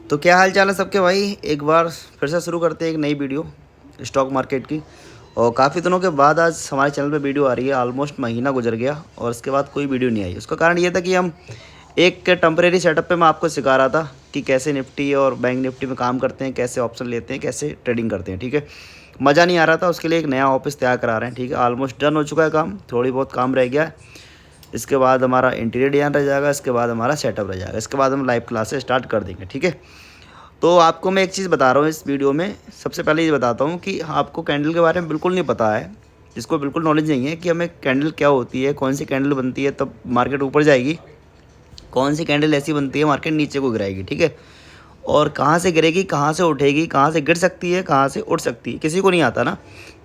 तो क्या हाल चाल है सबके भाई। एक बार फिर से शुरू करते हैं एक नई वीडियो स्टॉक मार्केट की। और काफ़ी दिनों के बाद आज हमारे चैनल पे वीडियो आ रही है। ऑलमोस्ट महीना गुजर गया और उसके बाद कोई वीडियो नहीं आई। उसका कारण ये था कि हम एक टेम्परेरी सेटअप पे मैं आपको सिखा रहा था कि कैसे निफ्टी और बैंक निफ्टी में काम करते हैं, कैसे ऑप्शन लेते हैं, कैसे ट्रेडिंग करते हैं। ठीक है, मज़ा नहीं आ रहा था, उसके लिए एक नया ऑफिस तैयार करा रहे हैं। ठीक है, ऑलमोस्ट डन हो चुका है काम, थोड़ी बहुत काम रह गया है। इसके बाद हमारा इंटीरियर डिज़ाइन रह जाएगा, इसके बाद हमारा सेटअप रह जाएगा, इसके बाद हम लाइव क्लासेस स्टार्ट कर देंगे। ठीक है, तो आपको मैं एक चीज़ बता रहा हूँ इस वीडियो में। सबसे पहले ये बताता हूँ कि आपको कैंडल के बारे में बिल्कुल नहीं पता है, जिसको बिल्कुल नॉलेज नहीं है कि हमें कैंडल क्या होती है, कौन सी कैंडल बनती है तब मार्केट ऊपर जाएगी, कौन सी कैंडल ऐसी बनती है मार्केट नीचे को गिराएगी। ठीक है, और कहाँ से गिरेगी, कहाँ से उठेगी, कहाँ से गिर सकती है, कहाँ से उठ सकती है, किसी को नहीं आता ना।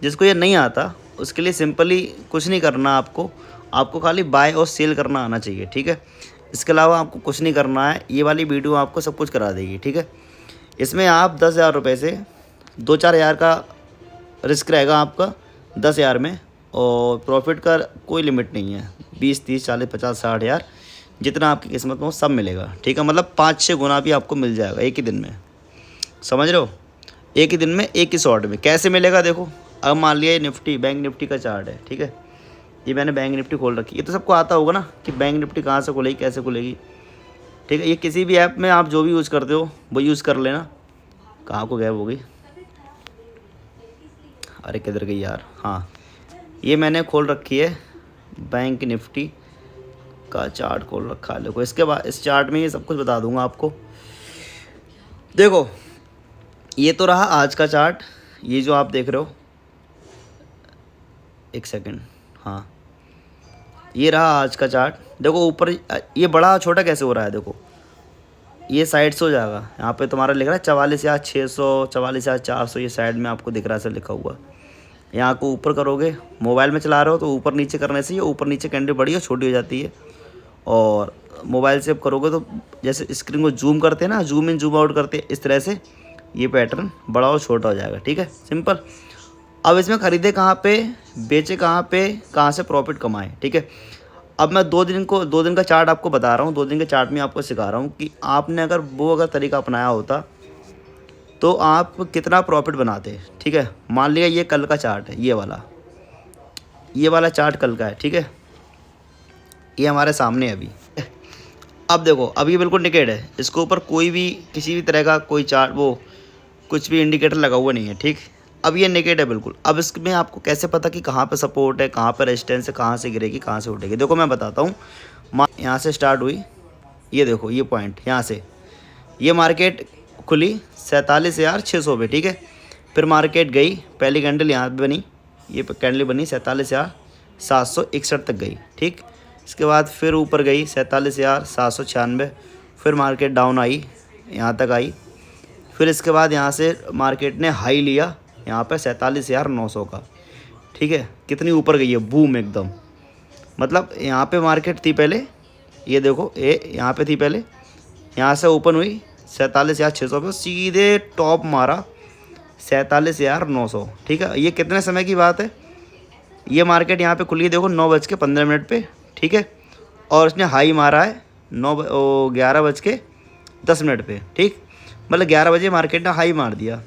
जिसको ये नहीं आता उसके लिए सिंपली कुछ नहीं करना, आपको खाली बाय और सेल करना आना चाहिए। ठीक है, इसके अलावा आपको कुछ नहीं करना है। ये वाली वीडियो आपको सब कुछ करा देगी। ठीक है, इसमें आप 10,000 रुपये से 2-4 हज़ार का रिस्क रहेगा आपका 10,000 में, और प्रॉफिट का कोई लिमिट नहीं है। 20, 30, 40, 50, 60 हज़ार जितना आपकी किस्मत में हो सब मिलेगा। ठीक है, मतलब 5-6 गुना भी आपको मिल जाएगा एक ही दिन में। समझ रहे हो, एक ही दिन में एक ही शॉट में। कैसे मिलेगा देखो, अब मान लिया ये निफ्टी बैंक निफ्टी का चार्ट है। ठीक है, ये मैंने बैंक निफ्टी खोल रखी है। ये तो सबको आता होगा ना कि बैंक निफ्टी कहाँ से खुलेगी, कैसे खुलेगी। ठीक है, ये किसी भी ऐप में आप जो भी यूज़ करते हो वो यूज़ कर लेना। कहाँ को गायब हो गई, अरे किधर गई यार। हाँ, ये मैंने खोल रखी है बैंक निफ्टी का चार्ट खोल रखा है। देखो, इसके बाद इस चार्ट में ये सब कुछ बता दूंगा आपको। देखो, ये तो रहा आज का चार्ट, ये जो आप देख रहे हो, एक सेकंड, हाँ ये रहा आज का चार्ट। देखो ऊपर ये बड़ा छोटा कैसे हो रहा है, देखो ये साइड से हो जाएगा। यहाँ पे तुम्हारा लिख रहा है 44,600, 44,400, ये साइड में आपको दिख रहा है सर लिखा हुआ। यहाँ को ऊपर करोगे, मोबाइल में चला रहे हो तो ऊपर नीचे करने से ये ऊपर नीचे कैंडल बड़ी और छोटी हो जाती है। और मोबाइल से अब करोगे तो जैसे स्क्रीन को जूम करते हैं ना, जूम इन जूम आउट करते हैं, इस तरह से ये पैटर्न बड़ा और छोटा हो जाएगा। ठीक है, सिंपल। अब इसमें ख़रीदे कहाँ पे, बेचे कहाँ पे, कहाँ से प्रॉफिट कमाए। ठीक है, अब मैं 2 दिन का चार्ट आपको बता रहा हूँ। 2 दिन के चार्ट में आपको सिखा रहा हूँ कि आपने अगर तरीका अपनाया होता तो आप कितना प्रॉफिट बनाते। ठीक है, मान लिया ये कल का चार्ट है, ये वाला चार्ट कल का है। ठीक है, ये हमारे सामने है अभी। अब देखो, अब ये बिल्कुल निकेट है, इसके ऊपर कोई भी किसी भी तरह का कोई चार्ट कुछ भी इंडिकेटर लगा हुआ नहीं है। ठीक, अब ये निकेट है बिल्कुल। अब इसमें आपको कैसे पता कि कहाँ पे सपोर्ट है, कहाँ पे रेजिस्टेंस है, कहाँ से गिरेगी, कहाँ से उठेगी। देखो मैं बताता हूँ, यहाँ से स्टार्ट हुई, ये देखो ये पॉइंट, यहाँ से ये मार्केट खुली 47,600 पे। ठीक है, फिर मार्केट गई, पहली कैंडल यहाँ पे बनी, ये कैंडल बनी 47,761 तक गई। ठीक, इसके बाद फिर ऊपर गई 47,796, फिर मार्केट डाउन आई, यहाँ तक आई। फिर इसके बाद यहाँ से मार्केट ने हाई लिया यहाँ पे 47,900 का। ठीक है, कितनी ऊपर गई है, बूम एकदम। मतलब यहाँ पे मार्केट थी पहले, ये देखो यहाँ पे थी पहले, यहाँ से ओपन हुई 47,600 पे, सीधे टॉप मारा 47,900। ठीक है, ये कितने समय की बात है, ये मार्केट यहाँ पे खुली देखो 9:15 पे। ठीक है, और इसने हाई मारा है 11:10 पे। ठीक, मतलब 11 बजे मार्केट ने हाई मार दिया।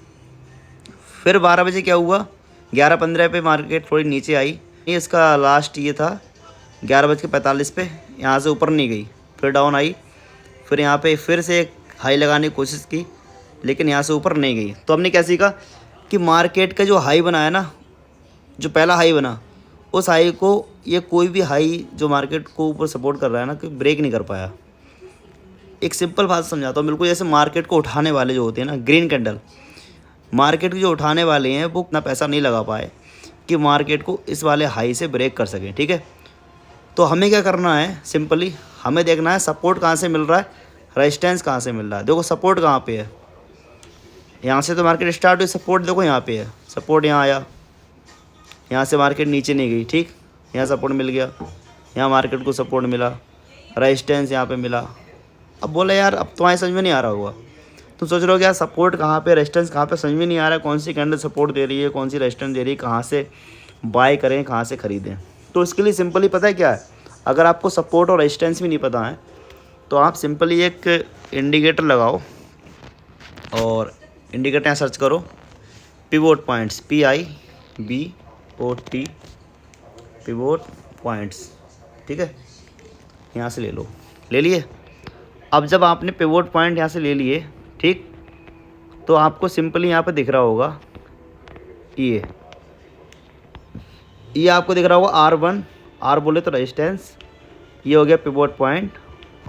फिर 12 बजे क्या हुआ, 11:15 पे मार्केट थोड़ी नीचे आई। इसका लास्ट ये था 11:45 पे, यहाँ से ऊपर नहीं गई, फिर डाउन आई। फिर यहाँ पे फिर से एक हाई लगाने की कोशिश की, लेकिन यहाँ से ऊपर नहीं गई। तो हमने क्या सीखा कि मार्केट का जो हाई बना है ना, जो पहला हाई बना, उस हाई को ये कोई भी हाई जो मार्केट को ऊपर सपोर्ट कर रहा है ना, कि ब्रेक नहीं कर पाया। एक सिंपल बात समझाता हूँ, बिल्कुल जैसे मार्केट को उठाने वाले जो होते हैं ना, ग्रीन कैंडल, मार्केट के जो उठाने वाले हैं वो इतना पैसा नहीं लगा पाए कि मार्केट को इस वाले हाई से ब्रेक कर सकें। ठीक है, तो हमें क्या करना है, सिंपली हमें देखना है सपोर्ट कहाँ से मिल रहा है, रेजिस्टेंस कहाँ से मिल रहा है। देखो सपोर्ट कहाँ पे है, यहाँ से तो मार्केट स्टार्ट हुई, सपोर्ट देखो यहाँ पे है, सपोर्ट यहाँ आया, यहाँ से मार्केट नीचे नहीं गई। ठीक, यहाँ सपोर्ट मिल गया, यहाँ मार्केट को सपोर्ट मिला, रेजिस्टेंस यहाँ पे मिला। अब बोला यार अब तुम्हारी समझ में नहीं आ रहा होगा, तुम सोच रहे हो यार सपोर्ट कहाँ पे, रेजिस्टेंस कहाँ पे, समझ में नहीं आ रहा है, कौन सी कैंडल सपोर्ट दे रही है, कौन सी रेजिस्टेंस दे रही है, कहाँ से बाय करें, कहाँ से ख़रीदें। तो इसके लिए सिंपली पता है क्या है, अगर आपको सपोर्ट और रेजिस्टेंस भी नहीं पता है तो आप सिंपली एक इंडिकेटर लगाओ, और इंडिकेटर यहाँ सर्च करो, pivot points, PIVOT, pivot points, ठीक है। यहाँ से ले लो, ले लिए। अब जब आपने पिवोट पॉइंट यहाँ से ले लिए, ठीक, तो आपको सिंपली यहाँ पे दिख रहा होगा ये आपको दिख रहा होगा R1, R बोले तो रेजिस्टेंस, ये हो गया पिवोट पॉइंट।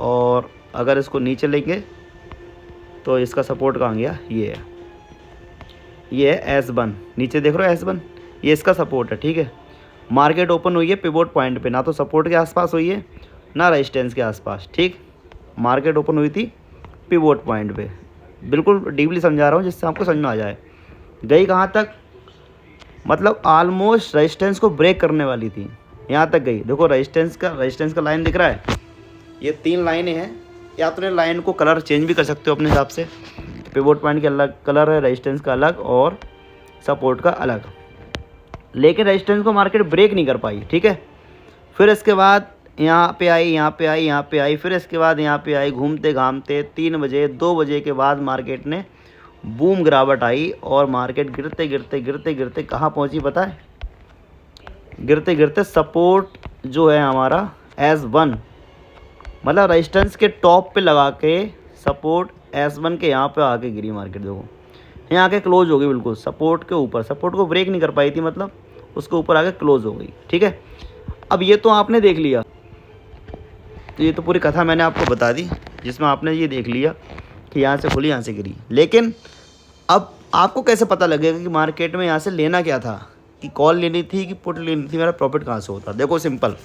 और अगर इसको नीचे लेंगे तो इसका सपोर्ट कहाँ गया, ये है S1, नीचे देख रहे हो S1, ये इसका सपोर्ट है, ठीक है। मार्केट ओपन हुई है पिवोट पॉइंट पे, ना तो सपोर्ट के आसपास हुई है ना रेजिस्टेंस के आसपास, ठीक। मार्केट ओपन हुई थी पिवोट पॉइंट पे, बिल्कुल डीपली समझा रहा हूँ जिससे आपको समझ में आ जाए। गई कहाँ तक, मतलब ऑलमोस्ट रेजिस्टेंस को ब्रेक करने वाली थी, यहाँ तक गई। देखो रेजिस्टेंस का लाइन दिख रहा है, ये 3 लाइनें हैं। या तो लाइन को कलर चेंज भी कर सकते हो अपने हिसाब से, पिवोट पॉइंट के अलग कलर है, रेजिस्टेंस का अलग और सपोर्ट का अलग। लेकिन रेजिस्टेंस को मार्केट ब्रेक नहीं कर पाई, ठीक है। फिर इसके बाद यहाँ पे आई, फिर इसके बाद यहाँ पे आई, घूमते घामते 3 बजे 2 बजे के बाद मार्केट ने बूम गिरावट आई और मार्केट गिरते कहाँ पहुँची पता है, गिरते सपोर्ट जो है हमारा S1, मतलब रेजिस्टेंस के टॉप पे लगा के सपोर्ट S1 के यहाँ पे आके गिरी मार्केट। देखो यहाँ आके क्लोज हो गई बिल्कुल सपोर्ट के ऊपर, सपोर्ट को ब्रेक नहीं कर पाई थी, मतलब उसके ऊपर आके क्लोज हो गई, ठीक है। अब ये तो आपने देख लिया, तो ये तो पूरी कथा मैंने आपको बता दी, जिसमें आपने ये देख लिया कि यहाँ से खुली यहाँ से गिरी। लेकिन अब आपको कैसे पता लगेगा कि मार्केट में यहाँ से लेना क्या था, कि कॉल लेनी थी कि पुट लेनी थी, मेरा प्रॉफिट कहाँ से होता। देखो सिंपल,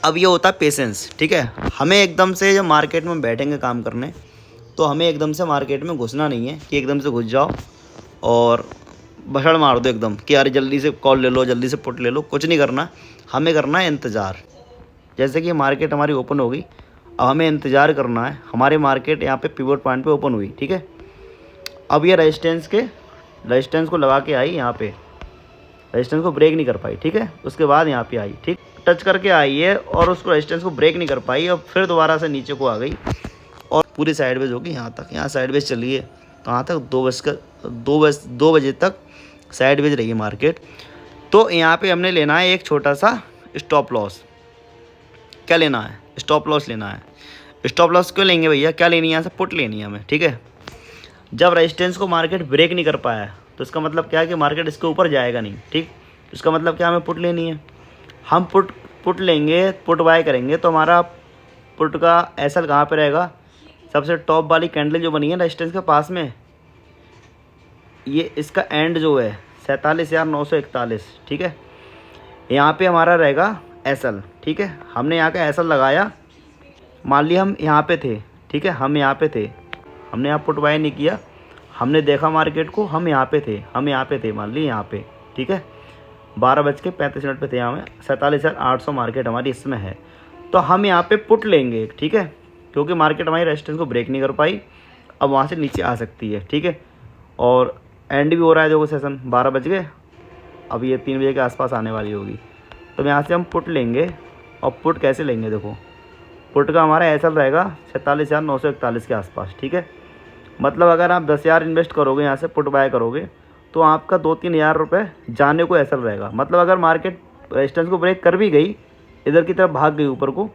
अब ये होता है पेशेंस, ठीक है। हमें एकदम से जब मार्केट में बैठेंगे काम करने, तो हमें एकदम से मार्केट में घुसना नहीं है कि एकदम से घुस जाओ और बछड़ मार दो एकदम कि यार जल्दी से कॉल ले लो, जल्दी से पुट ले लो, कुछ नहीं करना। हमें करना है इंतज़ार। जैसे कि मार्केट हमारी ओपन हो गई, अब हमें इंतज़ार करना है। हमारी मार्केट यहाँ पे पिवोट पॉइंट पे ओपन हुई, ठीक है। अब ये रेजिस्टेंस को लगा के आई, यहाँ पे रेजिस्टेंस को ब्रेक नहीं कर पाई, ठीक है। उसके बाद यहाँ पे आई, ठीक, टच करके आई है और उसको रेजिस्टेंस को ब्रेक नहीं कर पाई और फिर दोबारा से नीचे को आ गई और पूरी साइडवेज होगी यहाँ तक, यहाँ साइडवेज चली है कहाँ तक, 2 बजे तक साइडवेज रही है मार्केट। तो यहाँ पे हमने लेना है एक छोटा सा स्टॉप लॉस। क्या लेना है, स्टॉप लॉस लेना है। स्टॉप लॉस क्यों लेंगे भैया, क्या लेनी है, यहाँ से पुट लेनी है हमें, ठीक है। जब रेजिस्टेंस को मार्केट ब्रेक नहीं कर पाया तो इसका मतलब क्या है कि मार्केट इसके ऊपर जाएगा नहीं, ठीक। इसका मतलब क्या, हमें पुट लेनी है। हम पुट लेंगे, पुट बाय करेंगे, तो हमारा पुट का एसएल कहाँ पे रहेगा, सबसे टॉप वाली कैंडल जो बनी है रेजिस्टेंस के पास में, ये इसका एंड जो है 47,941, ठीक है। यहाँ पे हमारा रहेगा एसएल, ठीक है। हमने यहाँ का एसएल लगाया, मान लिया हम यहाँ पे थे, ठीक है, हम यहाँ पे थे, हमने यहाँ पुट बाय नहीं किया, हमने देखा मार्केट को, हम यहाँ पे थे, मान ली यहाँ पे, ठीक है। 12:35 पे थे, यहाँ में 47,800 मार्केट हमारी इसमें है। तो हम यहाँ पे पुट लेंगे, ठीक है, क्योंकि मार्केट हमारी रेजिस्टेंस को ब्रेक नहीं कर पाई, अब वहाँ से नीचे आ सकती है, ठीक है। और एंड भी हो रहा है, देखो सेशन 12 बज गए, अब ये 3 बजे के आसपास आने वाली होगी। तो यहाँ से हम पुट लेंगे, और पुट कैसे लेंगे, देखो पुट का हमारा ऐसा रहेगा 47,941 के आसपास, ठीक है। मतलब अगर आप 10,000 इन्वेस्ट करोगे, यहाँ से पुट बाय करोगे, तो आपका 2-3 हज़ार रुपये जाने को ऐसा रहेगा। मतलब अगर मार्केट रेजिस्टेंस को ब्रेक कर भी गई, इधर की तरफ भाग गई ऊपर को,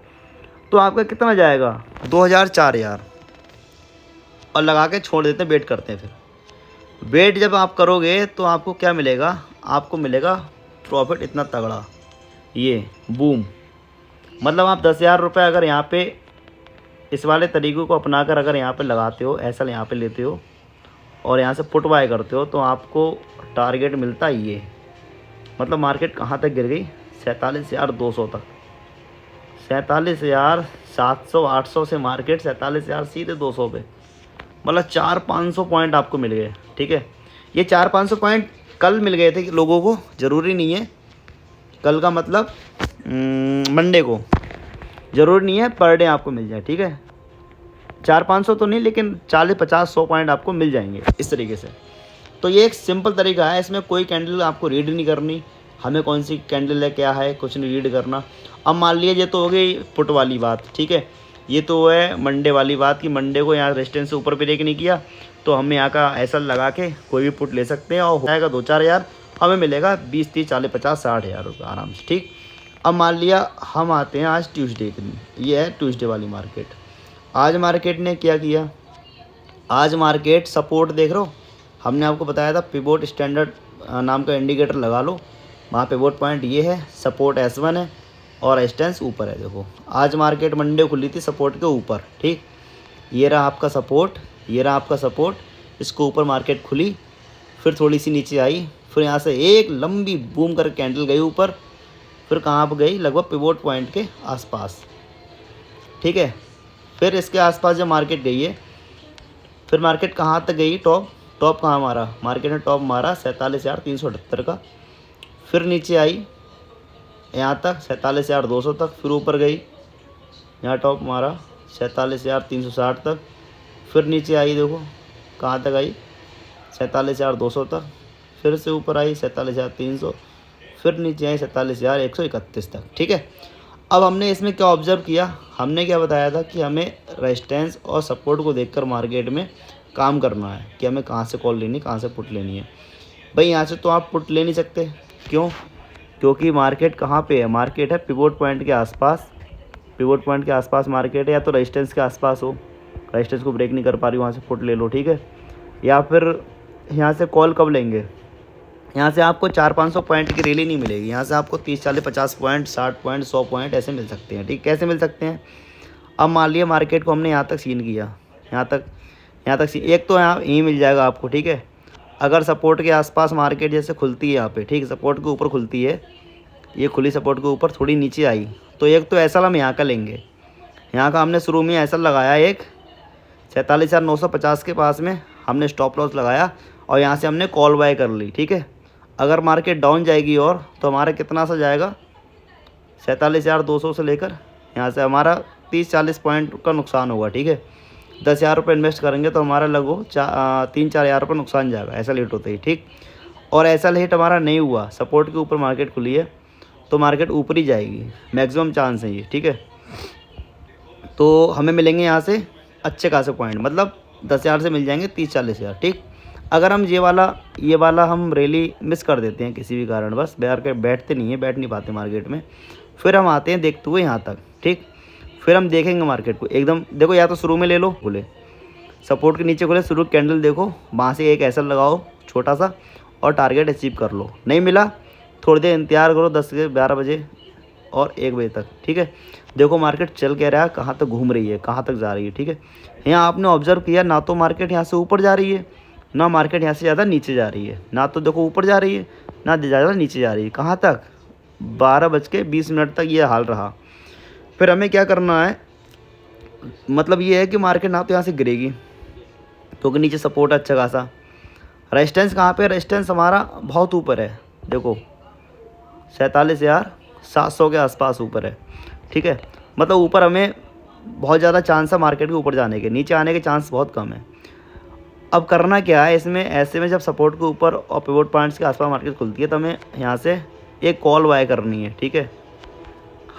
तो आपका कितना जाएगा, 2,000 4,000, और लगा के छोड़ देते हैं, वेट करते हैं। फिर वेट जब आप करोगे तो आपको क्या मिलेगा, आपको मिलेगा प्रॉफिट इतना तगड़ा, ये बूम। मतलब आप 10,000 रुपये अगर यहाँ पे इस वाले तरीक़े को अपना कर अगर यहाँ पे लगाते हो, ऐसा यहाँ पे लेते हो और यहाँ से पुट बाय करते हो, तो आपको टारगेट मिलता ही ये। मतलब मार्केट कहाँ तक गिर गई, 47,200 तक, 47,700 800 से मार्केट 47,000 सीधे 200 पे, मतलब 400-500 पॉइंट आपको मिल गए, ठीक है। ये 400-500 पॉइंट कल मिल गए थे लोगों को, ज़रूरी नहीं है कल का, मतलब मंडे को, ज़रूरी नहीं है पर डे आपको मिल जाए, ठीक है। 400-500 तो नहीं, लेकिन 40-50-100 पॉइंट आपको मिल जाएंगे इस तरीके से। तो ये एक सिंपल तरीका है, इसमें कोई कैंडल आपको रीड नहीं करनी, हमें कौन सी कैंडल है क्या है कुछ नहीं रीड करना। अब मान लीजिए ये तो हो गई पुट वाली बात, ठीक है। ये तो है मंडे वाली बात कि मंडे को यहाँ रेजिस्टेंस से ऊपर ब्रेक नहीं किया तो हम यहाँ का ऐसा लगा के कोई भी पुट ले सकते हैं और हो जाएगा 2-4 हज़ार, हमें मिलेगा 20, 30, 40, 50, 60 हज़ार रुपये आराम से। ठीक, अब मान लिया हम आते हैं आज ट्यूसडे के दिन, ये है ट्यूसडे वाली मार्केट। आज मार्केट ने क्या किया, आज मार्केट सपोर्ट देख रहे हो, हमने आपको बताया था पिवोट स्टैंडर्ड नाम का इंडिकेटर लगा लो, वहाँ पिवोट पॉइंट ये है, सपोर्ट S1 है और रेजिस्टेंस ऊपर है। देखो आज मार्केट मंडे खुली थी सपोर्ट के ऊपर। ठीक, ये रहा आपका सपोर्ट, ये रहा आपका सपोर्ट, इसको ऊपर मार्केट खुली, फिर थोड़ी सी नीचे आई, फिर यहाँ से एक लंबी बूम कर कैंडल गई ऊपर, फिर कहाँ पर गई, लगभग पिवोट पॉइंट के आसपास। ठीक है, फिर इसके आसपास जब मार्केट गई है, फिर मार्केट कहाँ तक गई, टॉप कहाँ मारा, मार्केट ने टॉप मारा 47,378 का, फिर नीचे आई यहाँ तक 47,200 तक, फिर ऊपर गई, यहाँ टॉप मारा 47,360 तक, फिर नीचे आई, देखो कहाँ तक आई 47,200 तक, फिर से ऊपर आई 47,300, फिर नीचे आई 47,131 तक। ठीक है, अब हमने इसमें क्या ऑब्जर्व किया, हमने क्या बताया था कि हमें रेजिस्टेंस और सपोर्ट को देखकर मार्केट में काम करना है कि हमें कहाँ से कॉल लेनी, कहाँ से पुट लेनी है। भाई यहाँ से तो आप पुट ले नहीं सकते, क्यों, क्योंकि मार्केट कहाँ पे है, मार्केट है पिवोट पॉइंट के आसपास, पिवोट पॉइंट के आसपास मार्केट है, या तो रेजिस्टेंस के आसपास हो, रेजिस्टेंस को ब्रेक नहीं कर पा रही, वहाँ से पुट ले लो। ठीक है, या फिर यहाँ से कॉल कब लेंगे, यहाँ से आपको 400-500 पॉइंट की रैली नहीं मिलेगी, यहाँ से आपको 30, 40, 50 पॉइंट, 60 पॉइंट, 100 पॉइंट ऐसे मिल सकते हैं। ठीक, कैसे मिल सकते हैं, अब मान लिया मार्केट को हमने यहाँ तक सीन किया, यहाँ तक एक तो यहाँ यहीं मिल जाएगा आपको। ठीक है, अगर सपोर्ट के आसपास मार्केट जैसे खुलती है यहाँ पे, ठीक, सपोर्ट के ऊपर खुलती है, ये खुली सपोर्ट के ऊपर, थोड़ी नीचे आई, तो एक तो ऐसा हम यहाँ का लेंगे, यहाँ का हमने शुरू में ऐसा लगाया, एक 47,950 के पास में हमने स्टॉप लॉस लगाया और यहाँ से हमने कॉल बाय कर ली। ठीक है, अगर मार्केट डाउन जाएगी और तो हमारा कितना सा जाएगा, 47,200 से लेकर यहाँ से हमारा 30-40 पॉइंट का नुकसान होगा। ठीक है, 10,000 रुपये इन्वेस्ट करेंगे तो हमारा लगभग 3-4 हज़ार रुपये नुकसान जाएगा, ऐसा लेट होता ही। ठीक, और ऐसा लेट हमारा नहीं हुआ, सपोर्ट के ऊपर मार्केट खुली है तो मार्केट ऊपर ही जाएगी, मैक्सिमम चांस है ये। ठीक है, तो हमें मिलेंगे यहाँ से अच्छे खासे पॉइंट, मतलब 10,000 से मिल जाएंगे 30-40 हज़ार। ठीक, अगर हम ये वाला हम रैली मिस कर देते हैं किसी भी कारण, बस बैठ नहीं पाते मार्केट में, फिर हम आते हैं देखते हुए यहाँ तक। ठीक, फिर हम देखेंगे मार्केट को एकदम, देखो या तो शुरू में ले लो, खुले सपोर्ट के नीचे खुले, शुरू कैंडल देखो, वहाँ से एक ऐसा लगाओ छोटा सा और टारगेट अचीव कर लो, नहीं मिला थोड़ी देर इंतजार करो 10 से 12 बजे और 1 बजे तक। ठीक है, देखो मार्केट चल क्या रहा है, कहाँ तक घूम रही है, कहाँ तक जा रही है। ठीक है, यहाँ आपने ऑब्जर्व किया, ना तो मार्केट यहाँ से ऊपर जा रही है, ना मार्केट यहाँ से ज़्यादा नीचे जा रही है, ना तो देखो ऊपर जा रही है, ना ज़्यादा नीचे जा रही है, कहाँ तक 12:20 तक ये हाल रहा। फिर हमें क्या करना है, मतलब ये है कि मार्केट ना तो यहाँ से गिरेगी क्योंकि नीचे सपोर्ट है अच्छा खासा, रेजिस्टेंस कहाँ पे, रेजिस्टेंस हमारा बहुत ऊपर है, देखो 47,700 के आसपास ऊपर है। ठीक है, मतलब ऊपर हमें बहुत ज़्यादा चांस है मार्केट के ऊपर जाने के, नीचे आने के चांस बहुत कम है। अब करना क्या है इसमें, ऐसे में जब सपोर्ट के ऊपर और पिवोट पॉइंट्स के आसपास मार्केट खुलती है तो हमें यहाँ से एक कॉल बाय करनी है। ठीक है,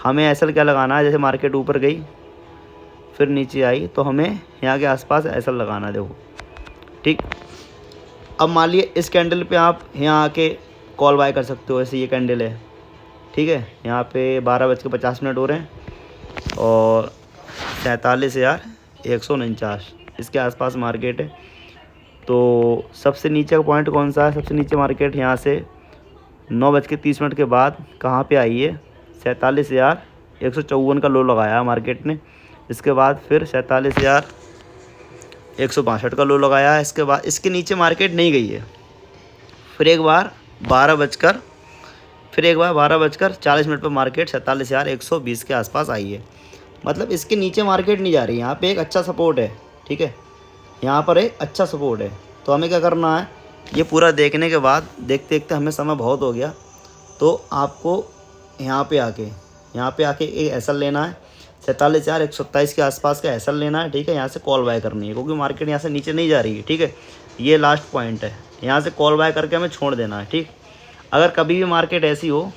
हमें ऐसा क्या लगाना है, जैसे मार्केट ऊपर गई फिर नीचे आई तो हमें यहाँ के आसपास ऐसा लगाना है, देखो। ठीक, अब मान लिए इस कैंडल पे आप यहाँ आके कॉल बाय कर सकते हो, ऐसे ये कैंडल है। ठीक है, यहाँ पे 12:50 हो रहे हैं और 47,149 इसके आसपास मार्केट है। तो सबसे नीचे का पॉइंट कौन सा है, सबसे नीचे मार्केट यहाँ से 9:30 के बाद कहाँ पे आई है, 47,154 का लो लगाया मार्केट ने, इसके बाद फिर 47,162 का लो लगाया है, इसके बाद इसके नीचे मार्केट नहीं गई है, फिर एक बार 12:40 पर मार्केट 47,120 के आसपास आई है, मतलब इसके नीचे मार्केट नहीं जा रही, यहाँ पे एक अच्छा सपोर्ट है। ठीक है, यहाँ पर एक अच्छा सपोर्ट है, तो हमें क्या करना है, ये पूरा देखने के बाद देखते देखते हमें समय बहुत हो गया, तो आपको यहाँ पे आके एक एसएल लेना है, 47,127 के आसपास का एसएल लेना है। ठीक है, यहाँ से कॉल बाय करनी है क्योंकि मार्केट यहाँ से नीचे नहीं जा रही है। ठीक है, ये लास्ट पॉइंट है, यहाँ से कॉल बाय करके हमें छोड़ देना है। ठीक, अगर कभी भी मार्केट ऐसी हो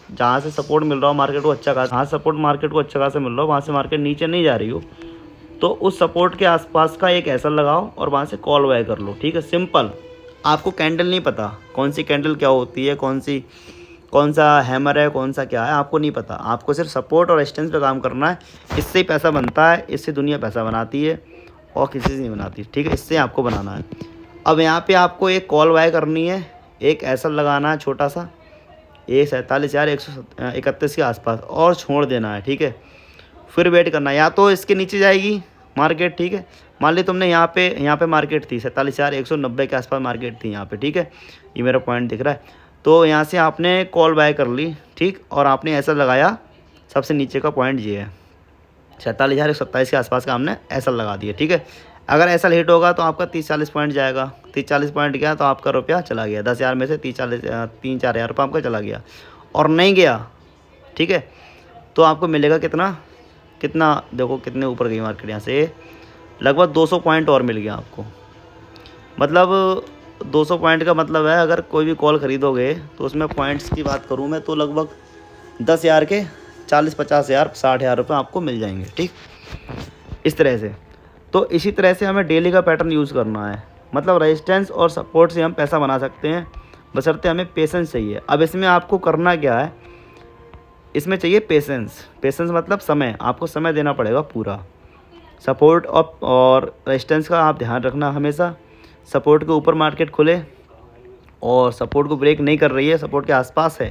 जहाँ से सपोर्ट मिल रहा हो मार्केट को अच्छा खासा, जहाँ सपोर्ट मार्केट को अच्छा खासा मिल रहा हो, वहाँ से मार्केट नीचे नहीं जा रही हो, तो उस सपोर्ट के आसपास का एक ऐसा लगाओ और वहाँ से कॉल बाय कर लो, ठीक है, सिंपल। आपको कैंडल नहीं पता कौन सी कैंडल क्या होती है, कौन सा हैमर है, कौन सा क्या है, आपको नहीं पता। आपको सिर्फ सपोर्ट और रेजिस्टेंस पे काम करना है। इससे ही पैसा बनता है, इससे दुनिया पैसा बनाती है और किसी से नहीं बनाती, ठीक है, इससे आपको बनाना है। अब यहाँ पे आपको एक कॉल बाय करनी है, एक ऐसा लगाना है छोटा सा, ये 47,131 के आसपास, और छोड़ देना है, ठीक है। फिर वेट करना है, या तो इसके नीचे जाएगी मार्केट, ठीक है। मान ली तुमने यहाँ पे मार्केट थी 47,190 के आसपास मार्केट थी यहाँ पे, ठीक है, ये मेरा पॉइंट दिख रहा है। तो यहाँ से आपने कॉल बाय कर ली, ठीक, और आपने ऐसा लगाया, सबसे नीचे का पॉइंट ये है 47,127 के आसपास का हमने ऐसा लगा दिया, ठीक है। अगर ऐसा हिट होगा तो आपका 30-40 पॉइंट जाएगा, 30-40 पॉइंट गया तो आपका रुपया चला गया, 10,000 में से 3-4 हज़ार रुपये आपका चला गया। और नहीं गया, ठीक है, तो आपको मिलेगा कितना, देखो कितने ऊपर गई मार्केट, यहाँ से लगभग 200 पॉइंट और मिल गया आपको। मतलब 200 पॉइंट का मतलब है, अगर कोई भी कॉल ख़रीदोगे तो उसमें पॉइंट्स की बात करूँ मैं तो लगभग 10,000 के 40-50 हज़ार 60 हज़ार रुपये आपको मिल जाएंगे, ठीक, इस तरह से। तो इसी तरह से हमें डेली का पैटर्न यूज़ करना है। मतलब रेजिस्टेंस और सपोर्ट से हम पैसा बना सकते हैं, बशर्ते हमें पेशेंस चाहिए। अब इसमें आपको करना क्या है, इसमें चाहिए पेशेंस मतलब समय, आपको समय देना पड़ेगा पूरा। सपोर्ट और रेजिस्टेंस का आप ध्यान रखना हमेशा। सपोर्ट के ऊपर मार्केट खुले और सपोर्ट को ब्रेक नहीं कर रही है, सपोर्ट के आसपास है,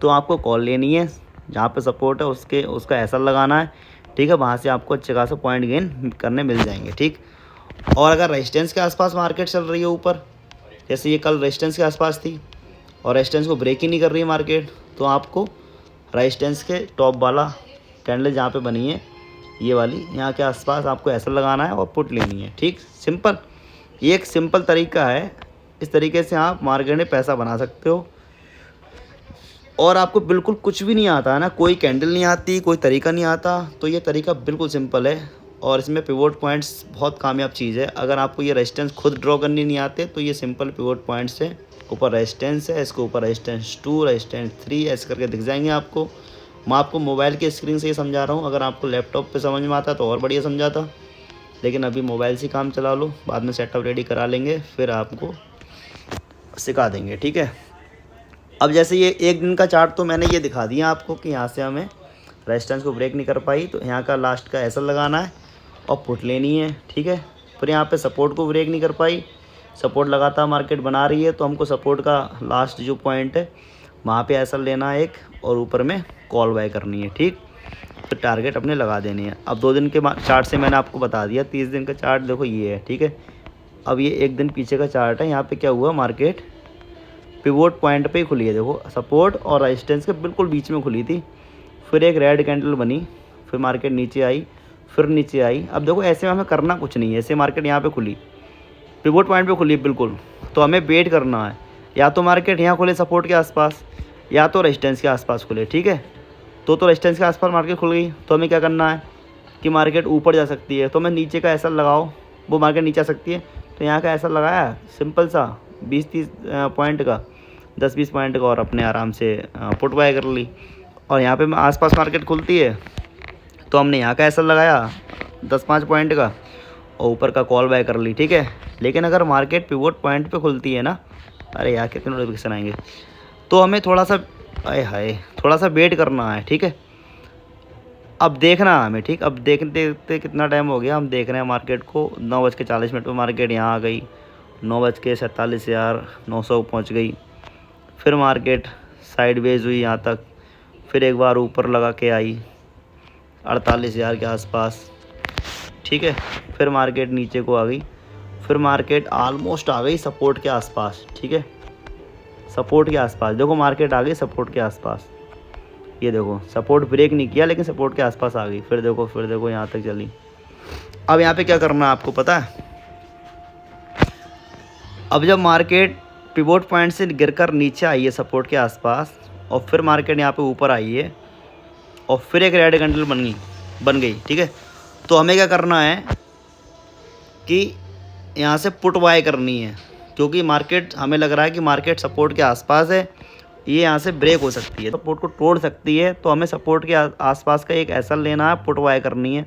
तो आपको कॉल लेनी है। जहाँ पे सपोर्ट है उसका ऐसा लगाना है, ठीक है, वहाँ से आपको अच्छे खासा पॉइंट गेन करने मिल जाएंगे, ठीक। और अगर रेजिस्टेंस के आसपास मार्केट चल रही है ऊपर, जैसे ये कल रेजिस्टेंस के आसपास थी और रेजिस्टेंस को ब्रेक ही नहीं कर रही है मार्केट, तो आपको रेजिस्टेंस के टॉप वाला कैंडल जहाँ पे बनी है ये वाली, यहाँ के आसपास आपको ऐसा लगाना है और पुट लेनी है, ठीक, सिंपल। ये एक सिंपल तरीका है, इस तरीके से आप मार्केट में पैसा बना सकते हो। और आपको बिल्कुल कुछ भी नहीं आता है ना, कोई कैंडल नहीं आती, कोई तरीका नहीं आता, तो ये तरीका बिल्कुल सिंपल है। और इसमें पिवोट पॉइंट्स बहुत कामयाब चीज़ है। अगर आपको ये रेजिस्टेंस खुद ड्रॉ करनी नहीं आते तो ये सिंपल पिवोट पॉइंट्स है, ऊपर रेजिस्टेंस है, इसके ऊपर रेजिस्टेंस 2, रेजिस्टेंस 3 ऐसे करके दिख जाएंगे आपको। मैं आपको मोबाइल के स्क्रीन से ही समझा रहा हूँ, अगर आपको लैपटॉप पे समझ में आता तो और बढ़िया समझाता, लेकिन अभी मोबाइल से काम चला लो, बाद में सेटअप रेडी करा लेंगे, फिर आपको सिखा देंगे, ठीक है। अब जैसे ये एक दिन का चार्ट तो मैंने ये दिखा दिया आपको कि यहाँ से हमें रेजिस्टेंस को ब्रेक नहीं कर पाई, तो यहाँ का लास्ट का ऐसा लगाना है और पुट लेनी है, ठीक है। फिर यहाँ पे सपोर्ट को ब्रेक नहीं कर पाई, सपोर्ट लगातार मार्केट बना रही है, तो हमको सपोर्ट का लास्ट जो पॉइंट है वहाँ पे ऐसा लेना है एक, और ऊपर में कॉल बाय करनी है, ठीक। फिर टारगेट अपने लगा देनी है। अब 2 दिन के चार्ट से मैंने आपको बता दिया, 30 दिन का चार्ट देखो ये है, ठीक है। अब ये 1 दिन पीछे का चार्ट है, यहाँ पे क्या हुआ, मार्केट पिवोट पॉइंट पे ही खुली है, देखो सपोर्ट और रेजिस्टेंस के बिल्कुल बीच में खुली थी। फिर एक रेड कैंडल बनी, फिर मार्केट नीचे आई, फिर नीचे आई। अब देखो ऐसे में हमें करना कुछ नहीं है, ऐसे मार्केट यहाँ पे खुली, पिवोट पॉइंट पे खुली बिल्कुल, तो हमें वेट करना है, या तो मार्केट यहाँ खुले सपोर्ट के आसपास, या तो रेजिस्टेंस के आसपास खुले, ठीक है। तो रेजिस्टेंस के आसपास मार्केट खुल गई, तो हमें क्या करना है कि मार्केट ऊपर जा सकती है, तो हमें नीचे का ऐसा लगाओ, वो मार्केट नीचे आ सकती है, तो यहाँ का ऐसा लगाया सिंपल सा 20-30 पॉइंट का, 10-20 पॉइंट का, और अपने आराम से पुट बाय कर ली। और यहाँ पे आसपास मार्केट खुलती है तो हमने यहाँ का ऐसा लगाया 10-5 पॉइंट का और ऊपर का कॉल बाय कर ली, ठीक है। लेकिन अगर मार्केट पिवोट पॉइंट पे खुलती है ना, अरे यार कितने नोटिफिकेशन आएंगे, तो हमें थोड़ा सा वेट करना है, ठीक है। अब देखना है हमें, ठीक, अब देखते देखते कितना टाइम हो गया, हम देख रहे हैं मार्केट को, 9:40 पर मार्केट यहाँ आ गई, 9:47,900 पहुँच गई। फिर मार्केट साइडवेज हुई यहाँ तक, फिर एक बार ऊपर लगा के आई 48,000 के आसपास, ठीक है। फिर मार्केट नीचे को आ गई, फिर मार्केट ऑलमोस्ट आ गई सपोर्ट के आसपास, ठीक है, सपोर्ट के आसपास। देखो मार्केट आ गई सपोर्ट के आसपास, ये देखो सपोर्ट ब्रेक नहीं किया लेकिन सपोर्ट के आसपास आ गई। फिर देखो यहाँ तक चली। अब यहाँ पे क्या करना है आपको पता है, अब जब मार्केट पिवोट पॉइंट से गिरकर नीचे आई है सपोर्ट के आसपास, और फिर मार्केट यहाँ पे ऊपर आई है, और फिर एक रेड कैंडल बन गई, ठीक है। तो हमें क्या करना है कि यहाँ से पुट बाय करनी है, क्योंकि मार्केट हमें लग रहा है कि मार्केट सपोर्ट के आसपास है, ये यहाँ से ब्रेक हो सकती है, सपोर्ट को तोड़ सकती है, तो हमें सपोर्ट के आसपास का एक ऐसा लेना है, पुट बाय करनी है।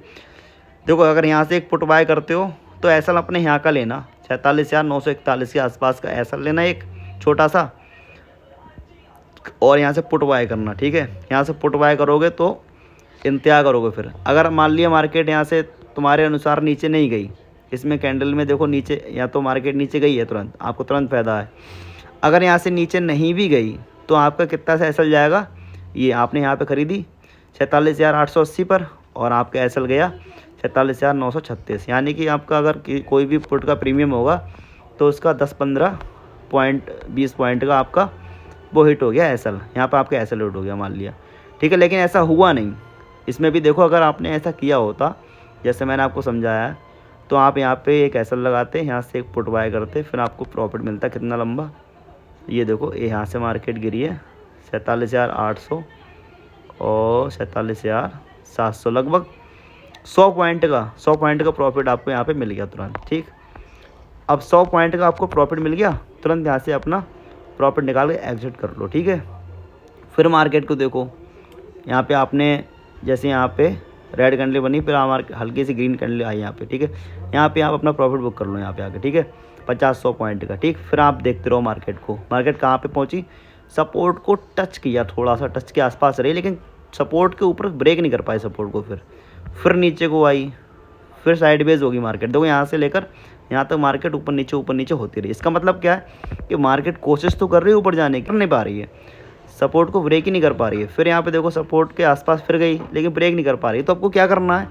देखो अगर यहाँ से एक पुट बाय करते हो तो एसएल अपने यहाँ का लेना 46,941 के आसपास का एसएल लेना एक छोटा सा, और यहाँ से पुट बाय करना। ठीक है, यहाँ से पुट बाय करोगे तो इंतजार करोगे। फिर अगर मान लिया मार्केट यहाँ से तुम्हारे अनुसार नीचे नहीं गई, इसमें कैंडल में देखो नीचे, या तो मार्केट नीचे गई है तुरंत, आपको तुरंत फ़ायदा है। अगर यहाँ से नीचे नहीं भी गई तो आपका कितना सा एसएल जाएगा, ये आपने यहाँ पे ख़रीदी 46,880 पर, और आपका एसएल गया 46,936। यानी कि आपका अगर कोई भी पुट का प्रीमियम होगा तो उसका 10-15 पॉइंट 20 पॉइंट का आपका वो हिट हो गया एसएल, यहाँ पर आपका एसएल हिट हो गया मान लिया। ठीक है, लेकिन ऐसा हुआ नहीं। इसमें भी देखो अगर आपने ऐसा किया होता जैसे मैंने आपको समझाया है, तो आप यहाँ पे एक एसएल लगाते, यहाँ से एक पुट बाय करते, फिर आपको प्रॉफिट मिलता कितना लंबा। ये देखो ये यहाँ से मार्केट गिरी है 47,800 और 47,700, लगभग 100 पॉइंट का प्रॉफिट आपको यहाँ पे मिल गया तुरंत। ठीक, अब 100 पॉइंट का आपको प्रॉफिट मिल गया तुरंत, यहाँ से अपना प्रॉफिट निकाल के एग्जिट कर लो। ठीक है, फिर मार्केट को देखो, यहाँ पे आपने जैसे यहाँ पे रेड कैंडल बनी, फिर हमारे हल्की सी ग्रीन कैंडल आई यहाँ पे। ठीक है, यहाँ पे आप अपना प्रॉफिट बुक कर लो यहाँ पे आके। ठीक है, 50-100 पॉइंट का। ठीक, फिर आप देखते रहो मार्केट को, मार्केट कहाँ पे पहुँची, सपोर्ट को टच किया, थोड़ा सा टच के आसपास रही, लेकिन सपोर्ट के ऊपर ब्रेक नहीं कर पाई सपोर्ट को। फिर नीचे को आई, फिर साइडवेज होगी मार्केट। देखो यहाँ से लेकर यहाँ तक मार्केट ऊपर नीचे होती रही। इसका मतलब क्या है कि मार्केट कोशिश तो कर रही है ऊपर जाने की, कर नहीं पा रही है, सपोर्ट को ब्रेक ही नहीं कर पा रही है। फिर यहाँ पे देखो सपोर्ट के आसपास फिर गई, लेकिन ब्रेक नहीं कर पा रही है। तो आपको क्या करना है,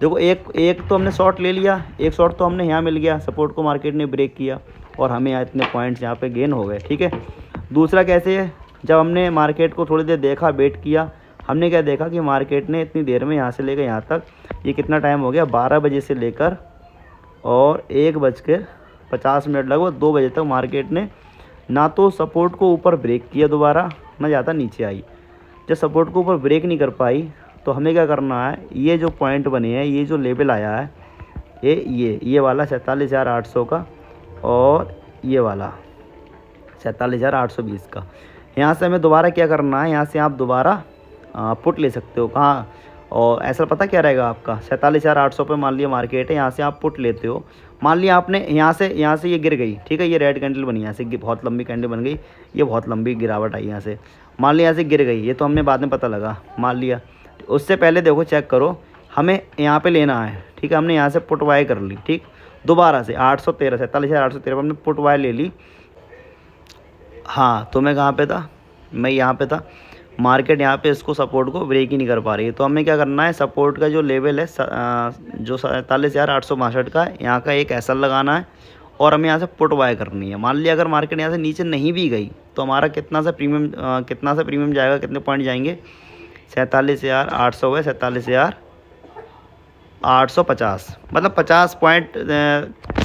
देखो एक तो हमने शॉट ले लिया, एक शॉट तो हमने यहाँ मिल गया, सपोर्ट को मार्केट ने ब्रेक किया और हमें यहाँ इतने पॉइंट्स यहाँ पे गेन हो गए। ठीक है, दूसरा कैसे है, जब हमने मार्केट को थोड़ी देर देखा, वेट किया, हमने क्या देखा कि मार्केट ने इतनी देर में यहाँ से लेकर यहाँ तक, ये कितना टाइम हो गया, 12 बजे से लेकर और 1:50 लगभग 2 बजे तक मार्केट ने ना तो सपोर्ट को ऊपर ब्रेक किया दोबारा, ना ज़्यादा नीचे आई। जब सपोर्ट को ऊपर ब्रेक नहीं कर पाई तो हमें क्या करना है, ये जो पॉइंट बने हैं, ये जो लेवल आया है, ये वाला 47,800 का और ये वाला 47,820 का, यहाँ से हमें दोबारा क्या करना है, यहाँ से आप दोबारा पुट ले सकते हो। कहाँ, और ऐसा पता क्या रहेगा आपका, 47,800 पे मान लिया मार्केट है, यहाँ से आप पुट लेते हो। मान लिया आपने यहाँ से ये गिर गई, ठीक है, ये रेड कैंडल बनी, यहाँ से बहुत लंबी कैंडल बन गई, ये बहुत लंबी गिरावट आई यहाँ से, मान लिया यहाँ से गिर गई, ये तो हमने बाद में पता लगा, मान लिया। उससे पहले देखो चेक करो, हमें यहाँ पे लेना है। ठीक है, हमने यहाँ से पुट बाय कर ली। ठीक, दोबारा से 813 47,813 हमने पुट बाय ले ली। हाँ, तो मैं कहाँ पे था, मैं यहाँ पे था। मार्केट यहाँ पे इसको सपोर्ट को ब्रेक ही नहीं कर पा रही है, तो हमें क्या करना है, सपोर्ट का जो लेवल है जो 47,862 का, यहाँ का एक एसएल लगाना है और हमें यहाँ से पुट बाय करनी है। मान लिया अगर मार्केट यहाँ से नीचे नहीं भी गई तो हमारा कितना सा प्रीमियम जाएगा, कितने पॉइंट जाएंगे, 47,800 गए, 47,850, मतलब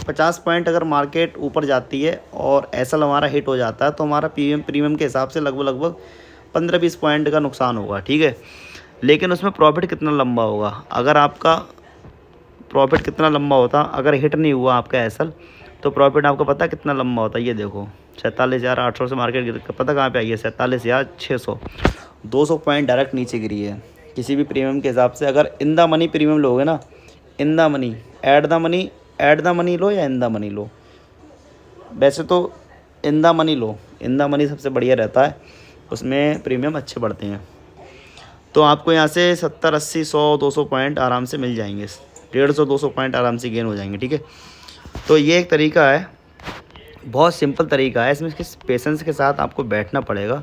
50 पॉइंट अगर मार्केट ऊपर जाती है और एसएल हमारा हिट हो जाता है तो हमारा प्रीमियम के हिसाब से लगभग 15-20 पॉइंट का नुकसान होगा। ठीक है, लेकिन उसमें प्रॉफिट कितना लंबा होगा, अगर आपका प्रॉफिट कितना लंबा होता, अगर हिट नहीं हुआ आपका एसएल तो प्रॉफिट आपको पता कितना लंबा होता है। ये देखो 47,800 से मार्केट गिर, पता कहाँ पे आई है, 47,600, 200 पॉइंट डायरेक्ट नीचे गिरी है किसी भी प्रीमियम के हिसाब से। अगर इन द मनी प्रीमियम लोगे ना, in the money, at the money लो या इन द मनी लो, वैसे तो इन द मनी लो, इन द मनी सबसे बढ़िया रहता है, उसमें प्रीमियम अच्छे बढ़ते हैं। तो आपको यहाँ से 70, 80, 100, 200 पॉइंट आराम से मिल जाएंगे, 150, 200 पॉइंट आराम से गेन हो जाएंगे। ठीक है, तो ये एक तरीका है, बहुत सिंपल तरीका है, इसमें पेशेंस के साथ आपको बैठना पड़ेगा।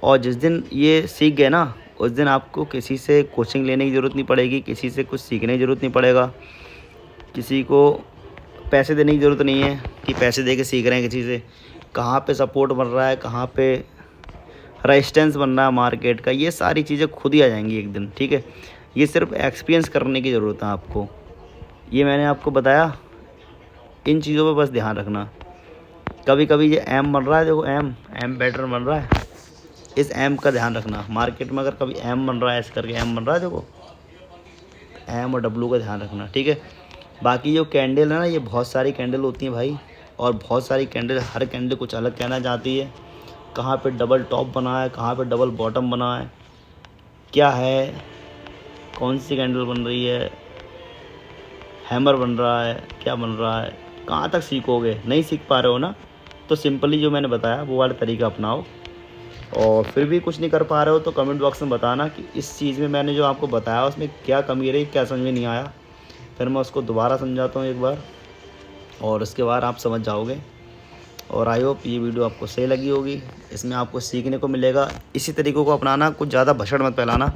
और जिस दिन ये सीख गए ना, उस दिन आपको किसी से कोचिंग लेने की ज़रूरत नहीं पड़ेगी, किसी से कुछ सीखने की ज़रूरत नहीं पड़ेगा, किसी को पैसे देने की ज़रूरत नहीं है कि पैसे दे के सीख रहे हैं किसी से। कहाँ पे सपोर्ट बन रहा है, कहाँ पे रेजिस्टेंस बन रहा है मार्केट का, ये सारी चीज़ें खुद ही आ जाएंगी एक दिन। ठीक है, ये सिर्फ एक्सपीरियंस करने की ज़रूरत है आपको। ये मैंने आपको बताया, इन चीज़ों पे बस ध्यान रखना। कभी कभी ये एम बन रहा है, देखो एम पैटर्न बन रहा है, इस एम का ध्यान रखना। मार्केट में अगर कभी एम बन रहा है, ऐसे करके एम बन रहा है, देखो एम और डब्लू का ध्यान रखना। ठीक है, बाकी जो कैंडल है ना, ये बहुत सारी कैंडल होती हैं भाई, और बहुत सारी कैंडल, हर कैंडल कुछ अलग कहना चाहती है। कहाँ पे डबल टॉप बना है, कहाँ पे डबल बॉटम बना है, क्या है, कौन सी कैंडल बन रही है, हैमर बन रहा है, क्या बन रहा है, कहाँ तक सीखोगे? नहीं सीख पा रहे हो ना, तो सिंपली जो मैंने बताया वो वाला तरीका अपनाओ। और फिर भी कुछ नहीं कर पा रहे हो तो कमेंट बॉक्स में बताना कि इस चीज़ में मैंने जो आपको बताया उसमें क्या कमी रही, क्या समझ में नहीं आया। फिर मैं उसको दोबारा समझाता हूँ एक बार, और उसके बाद आप समझ जाओगे। और आई होप ये वीडियो आपको सही लगी होगी, इसमें आपको सीखने को मिलेगा। इसी तरीक़ों को अपनाना, कुछ ज़्यादा भसड़ मत फैलाना।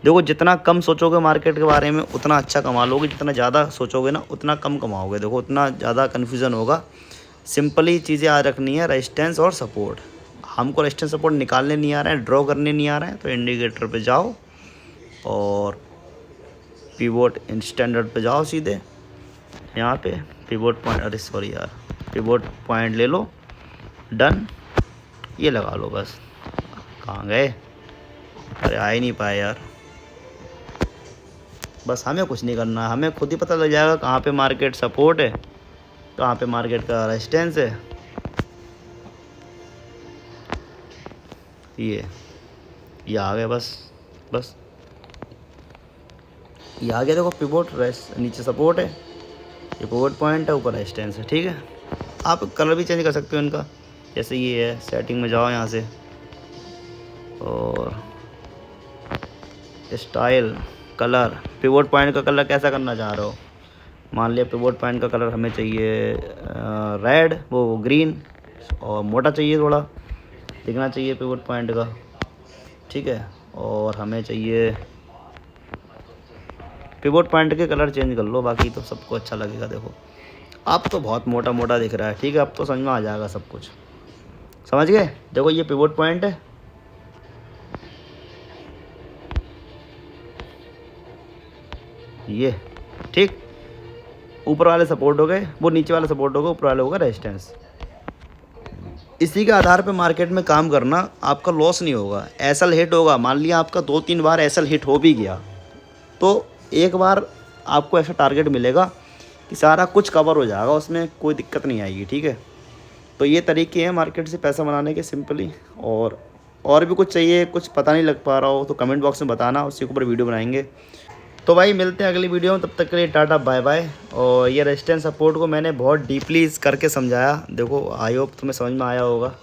देखो जितना कम सोचोगे मार्केट के बारे में उतना अच्छा कमा लोगे, जितना ज़्यादा सोचोगे ना उतना कम कमाओगे। देखो उतना ज़्यादा कन्फ्यूज़न होगा। सिंपली चीज़ें याद रखनी है, रेजिस्टेंस और सपोर्ट। हमको रेजिस्टेंस सपोर्ट निकालने नहीं आ रहे हैं, ड्रॉ करने नहीं आ रहे हैं, तो इंडिकेटर पे जाओ और पिवोट स्टैंडर्ड पे जाओ सीधे। यहाँ पे पिवोट पॉइंट, अरे सॉरी यार, पिवोट पॉइंट ले लो, डन, ये लगा लो बस। कहाँ गए? अरे आ ही नहीं पाए यार। बस हमें कुछ नहीं करना, हमें खुद ही पता लग जाएगा कहाँ पे मार्केट सपोर्ट है, कहाँ पे मार्केट का रेजिस्टेंस है। ये आ गए, बस बस ये आ गया। देखो पिवोट, नीचे सपोर्ट है, ये पिवोट पॉइंट है, ऊपर रेजिस्टेंस है। ठीक है, आप कलर भी चेंज कर सकते हो इनका, जैसे ये है, सेटिंग में जाओ यहाँ से और स्टाइल, कलर, पिवोट पॉइंट का कलर कैसा करना चाह रहे हो। मान लिया पिवोट पॉइंट का कलर हमें चाहिए रेड, वो ग्रीन, और मोटा चाहिए, थोड़ा दिखना चाहिए पिवोट पॉइंट का। ठीक है, और हमें चाहिए पिवोट पॉइंट के कलर चेंज कर लो, बाकी तो सबको अच्छा लगेगा। देखो अब तो बहुत मोटा मोटा दिख रहा है। ठीक है, अब तो समझ में आ जाएगा सब कुछ, समझ गए। देखो ये पिवोट पॉइंट है, ये ठीक, ऊपर वाले सपोर्ट हो गए, वो नीचे वाले सपोर्ट हो गए, ऊपर वाले होगा रेजिस्टेंस। इसी के आधार पे मार्केट में काम करना, आपका लॉस नहीं होगा। एसएल हिट होगा, मान लिया आपका 2-3 बार एसएल हिट हो भी गया तो एक बार आपको ऐसा टारगेट मिलेगा कि सारा कुछ कवर हो जाएगा, उसमें कोई दिक्कत नहीं आएगी। ठीक है, तो ये तरीके हैं मार्केट से पैसा बनाने के सिंपली। और भी कुछ चाहिए, कुछ पता नहीं लग पा रहा हो तो कमेंट बॉक्स में बताना, उसी के ऊपर वीडियो बनाएंगे। तो भाई मिलते हैं अगली वीडियो में, तब तक के लिए टाटा बाय बाय। और ये रेजिस्टेंस सपोर्ट को मैंने बहुत डीपली करके समझाया, देखो आई होप तुम्हें समझ में आया होगा।